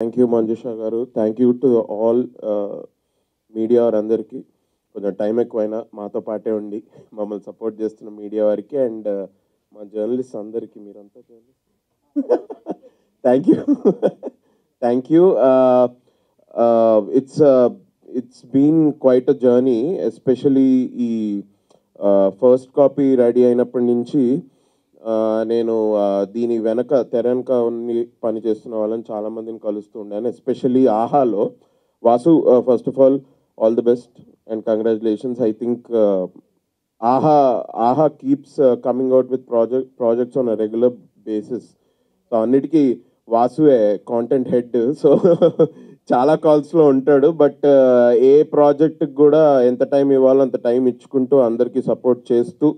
Thank you, Manjusha garu. Thank you to all media వారందరికీ. కొంచెం time ఎక్కువైనా మాతో పాటే ఉండి మమ్మల్ని సపోర్ట్ చేస్తున్న మీడియా వారికి అండ్ మా జర్నలిస్ట్ అందరికీ, మీరంతా journalist, thank you. Thank you. It's been quite a journey, especially ఈ ఫస్ట్ కాపీ రెడీ అయినప్పటి నుంచి నేను దీని తెర వెనక పని చేస్తున్న వాళ్ళని చాలామందిని కలుస్తూ ఉండాను. ఎస్పెషలీ ఆహాలో Vasu, first of all the best and congratulations. I think Aha keeps coming out with projects on a regular basis. So అన్నిటికీ వాసువే కాంటెంట్ హెడ్. సో చాలా కాల్స్లో ఉంటాడు. బట్ ఏ ప్రాజెక్ట్కి కూడా ఎంత టైం ఇవ్వాలో అంత టైం ఇచ్చుకుంటూ అందరికీ సపోర్ట్ చేస్తూ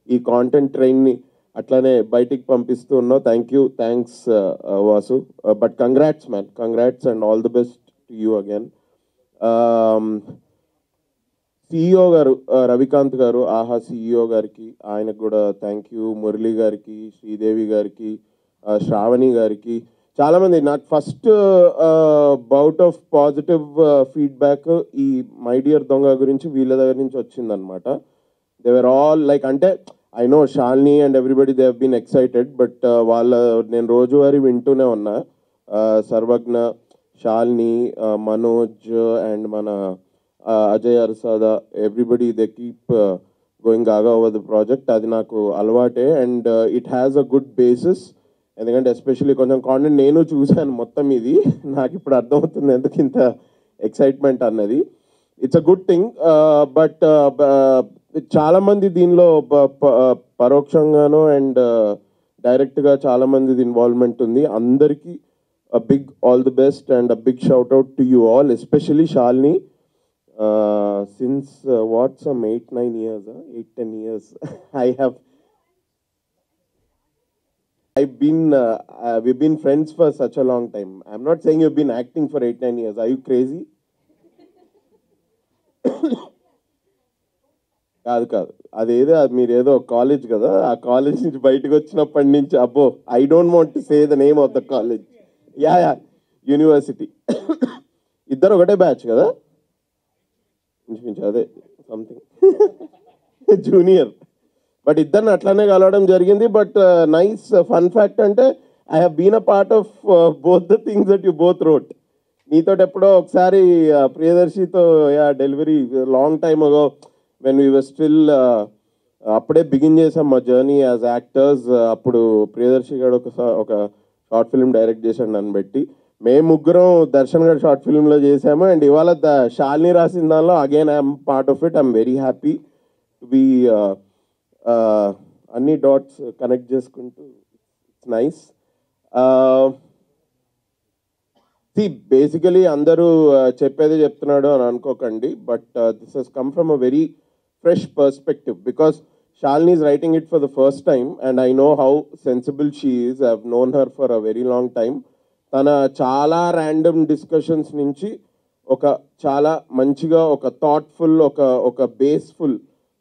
ఈ కాంటెంట్ ట్రైన్ని అట్లానే బయటికి పంపిస్తూ ఉన్నావు. Thanks Vasu. But congrats man, congrats and all the best to you again. CEO గారు రవికాంత్ గారు, ఆహా సిఇఓ గారికి ఆయనకు కూడా థ్యాంక్ యూ. మురళి గారికి, శ్రీదేవి గారికి, శ్రావణి గారికి, చాలామంది. నాకు first bout of positive feedback ఈ మై డియర్ దొంగ గురించి వీళ్ళ దగ్గర నుంచి వచ్చిందనమాట. దే వర్ ఆల్ లైక్, అంటే I know Shalini and everybody they have been excited, but నేను రోజువారీ వింటూనే ఉన్నా. సర్వజ్ఞ, షాలిని, మనోజ్ అండ్ మన అజయ్ అర్సాదా, everybody they keep going gaga over the project. అది నాకు అలవాటే and it has a good basis. ఎందుకంటే ఎస్పెషల్లీ కొంచెం కాంటెంట్ నేను చూశాను మొత్తం. ఇది నాకు ఇప్పుడు అర్థమవుతుంది ఎందుకు ఇంత ఎక్సైట్మెంట్ అన్నది. It's a good thing. But చాలామంది దీనిలో పరోక్షంగానో అండ్ డైరెక్ట్గా చాలామంది ఇన్వాల్వ్మెంట్ ఉంది. అందరికీ a big all the best and a big shout out to you all, especially Shalini. Since what, some 8-9 years, 8-10 years I've been we've been friends for such a long time. I'm not saying you've been acting for 8-9 years. Are you crazy? కాదు, అదేదో మీరేదో college కదా, ఆ college నుంచి బయటకు వచ్చినప్పటి నుంచి, అబ్బో, I don't want to say the name of the college. Yeah university. ఇద్దరు ఒకటే బ్యాచ్ కదా, ఇంచుమించు అదే సంథింగ్ జూనియర్. బట్ ఇద్దరిని అట్లానే కలవడం జరిగింది. బట్ నైస్ ఫన్ ఫ్యాక్ట్ అంటే I have been a part of both the things that you both wrote. నీతో ఎప్పుడో ఒకసారి ప్రియదర్శితో delivery long time ago when we were still, అప్పుడే బిగిన్ చేసాం మా జర్నీ యాజ్ యాక్టర్స్. అప్పుడు ప్రియదర్శి గారు ఒక షార్ట్ ఫిల్మ్ డైరెక్ట్ చేశాడు నన్ను పెట్టి. మేము ముగ్గురం దర్శన్ గారు షార్ట్ ఫిల్మ్లో చేసాము. అండ్ ఇవాళ షాలిని రాసిన దానిలో again I'm part of it. I'm very happy to be అన్ని డాట్స్ కనెక్ట్ చేసుకుంటూ. It's nice. బేసికలీ అందరూ చెప్పేదే చెప్తున్నాడు అని అనుకోకండి. But this he's come from a very fresh perspective because Shalini is writing it for the first time and I know how sensible she is. I've known her for a very long time. తన చాలా random discussions నుంచి ఒక చాలా మంచిగా ఒక thoughtful ఒక బేస్ఫుల్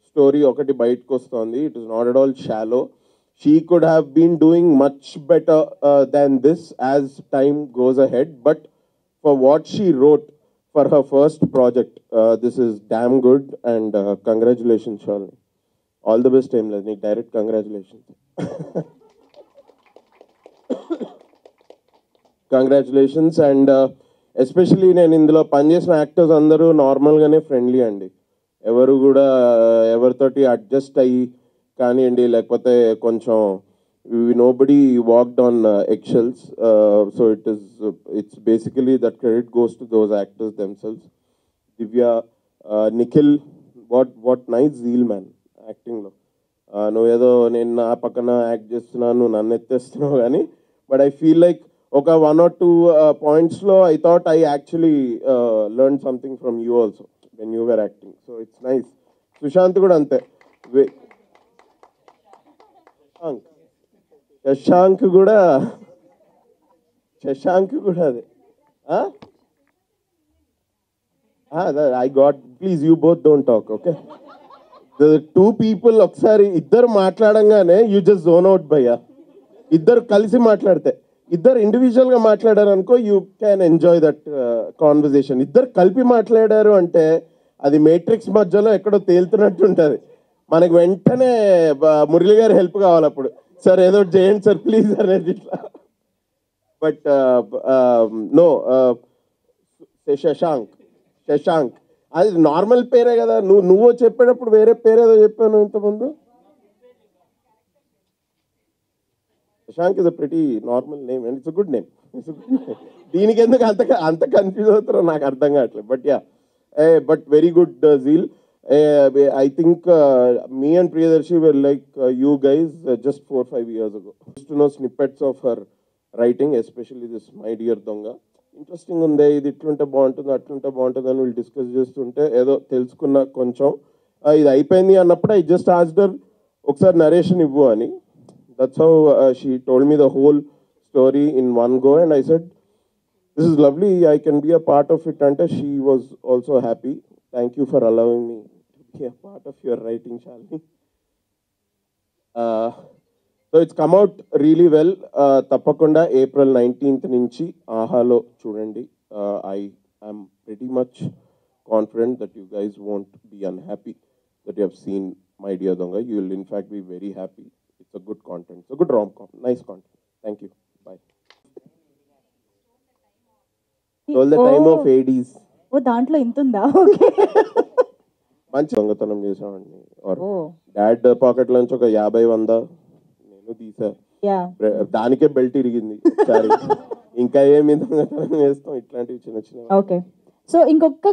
story ఒకటి బయటకు వస్తుంది. It is not at all shallow. She could have been doing much better than this as time goes ahead. But for what she wrote for her first project, this is damn good and congratulations Shalini. All the best. ఏం లేదు, నీకు direct congratulations. Congratulations. And especially నేను ఇందులో పనిచేసిన actors అందరూ నార్మల్గానే friendly అండి. ఎవరు కూడా ఎవరితోటి అడ్జస్ట్ అయ్యి కానివ్వండి, లేకపోతే కొంచెం nobody walked on eggshells. So it's basically that credit goes to those actors themselves. Divya, Nikhil, what nice zeal man యాక్టింగ్లో. నువ్వేదో నేను నా పక్కన యాక్ట్ చేస్తున్నాను, నువ్వు నన్ను ఎత్తేస్తున్నావు కానీ, బట్ ఐ ఫీల్ లైక్ ఒక 1 or 2 పాయింట్స్లో I thought I actually learn something from you also when you were acting. So it's nice. Sushant కూడా అంతే. శశాంక్ కూడా అదే. I got, please you both don't talk, okay? The two people ఒకసారి ఇద్దరు మాట్లాడంగానే you just zone out భయ్యా. ఇద్దరు కలిసి మాట్లాడితే ఇద్దరు ఇండివిజువల్ గా మాట్లాడారు అనుకో, you can enjoy that conversation. ఇద్దరు కలిపి మాట్లాడారు అంటే అది మేట్రిక్స్ మధ్యలో ఎక్కడో తేలుతున్నట్టు ఉంటుంది. మనకి వెంటనే మురళి గారి హెల్ప్ కావాలి అప్పుడు, సార్ ఏదో ఒకటి చేయండి సార్ ప్లీజ్ అనేది ఇట్లా. బట్ నో, శశాంక్ శశాంక్ అది నార్మల్ పేరే కదా. నువ్వు చెప్పేటప్పుడు వేరే పేరేదో చెప్పాను ఇంతకుముందు. Shashank is a pretty normal name and it's a good name. దీనికి ఎందుకు అంత కన్ఫ్యూజ్ అవుతారో నాకు అర్థం కావట్లేదు. But yeah, but very good zeal. I think me and Priyadarshi were like you guys just 4-5 years ago. Used to know snippets of her writing, especially this My Dear Donga. Interesting ఉంది, ఇది ఇట్లుంటే బాగుంటుంది అట్లుంటే బాగుంటుంది అని వీళ్ళు discuss చేస్తుంటే ఏదో తెలుసుకున్న కొంచెం. ఇది అయిపోయింది అన్నప్పుడు ఐ జస్ట్ ఆస్క్డ్ ఒకసారి నరేషన్ ఇవ్వు అని. That's how she told me the whole story in one go and I said this is lovely, I can be a part of it. అంటే she was also happy. Thank you for allowing me to be a part of your writing, Shalini. So it's come out really well. తప్పకుండా April 19th నుంచి ఆహాలో చూడండి. I am pretty much confident that you guys won't be unhappy that you have seen my dear Donga. You will in fact be very happy. It's a good content, it's a good rom-com, nice content. Thank you, bye. Toll the time of ads. ఓ దాంట్లో ఇంత ఉందా? Okay. మంచి దొంగతనం చేసామండి. Dad pocket నుంచి ఒక 50-100 నేను తీసా. దానికే బెల్ట్ ఇరిగింది ఒకసారి. ఇంకా ఏమి దొంగతనం చేస్తాం, ఇట్లాంటివి చిన్న చిన్న. ఓకే. సో ఇంకొక